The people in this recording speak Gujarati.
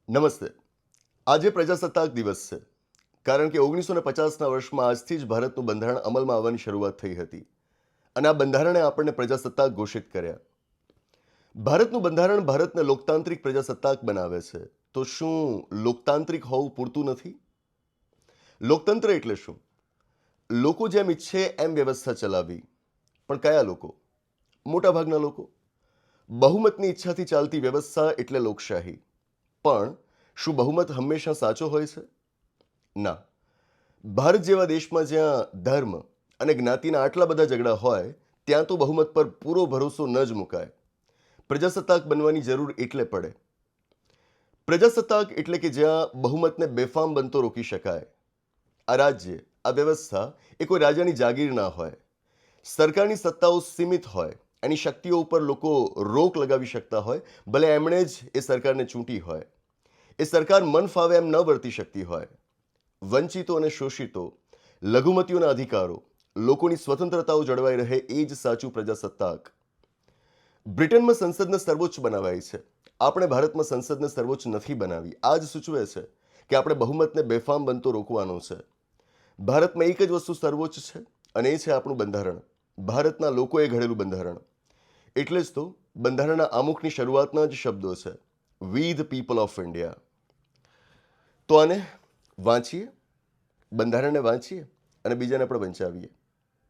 નમસ્તે. આજે પ્રજાસત્તાક દિવસ છે. કારણ કે 1950ના વર્ષમાં આજથી જ ભારતનું બંધારણ અમલમાં આવવાની શરૂઆત થઈ હતી અને આ બંધારણે આપણને પ્રજાસત્તાક ઘોષિત કર્યા. ભારતનું બંધારણ ભારતને લોકતાંત્રિક પ્રજાસત્તાક બનાવે છે. તો શું લોકતાંત્રિક હોવું પૂરતું નથી? લોકતંત્ર એટલે શું? લોકો જેમ ઈચ્છે એમ વ્યવસ્થા ચલાવવી. પણ કયા લોકો? મોટાભાગના લોકો. બહુમતની ઈચ્છાથી ચાલતી વ્યવસ્થા એટલે લોકશાહી. પણ શું બહુમત હંમેશા સાચો હોય છે? ના. ભારત જેવા દેશમાં જ્યાં ધર્મ અને જ્ઞાતિના આટલા બધા ઝઘડા હોય ત્યાં તો બહુમત પર પૂરો ભરોસો ન જ મુકાય. પ્રજાસત્તાક બનવાની જરૂર એટલે પડે. પ્રજાસત્તાક એટલે કે જ્યાં બહુમતને બેફામ બનતો રોકી શકાય. આ રાજ્ય, આ વ્યવસ્થા એ કોઈ રાજાની જાગીર ના હોય. સરકારની સત્તાઓ સીમિત હોય, એની શક્તિઓ ઉપર લોકો રોક લગાવી શકતા હોય, ભલે એમણે જ એ સરકારને ચૂંટી હોય. એ સરકાર મન ફાવે એમ ન વર્તી શકતી હોય. વંચિતો અને શોષિતો, લઘુમતીઓના અધિકારો, લોકોની સ્વતંત્રતાઓ જળવાઈ રહે એ જ સાચું પ્રજાસત્તાક. બ્રિટનમાં સંસદને સર્વોચ્ચ બનાવાય છે. આપણે ભારતમાં સંસદને સર્વોચ્ચ નથી બનાવી. આ જ સૂચવે છે કે આપણે બહુમતને બેફામ બનતો રોકવાનો છે. ભારતમાં એક જ વસ્તુ સર્વોચ્ચ છે અને એ છે આપણું બંધારણ. ભારતના લોકોએ ઘડેલું બંધારણ. એટલે જ તો બંધારણના આમુખની શરૂઆતના જ શબ્દો છે, વી ધ પીપલ ઓફ ઇન્ડિયા. તો આને વાંચીએ, બંધારણને વાંચીએ અને બીજાને પણ વંચાવીએ.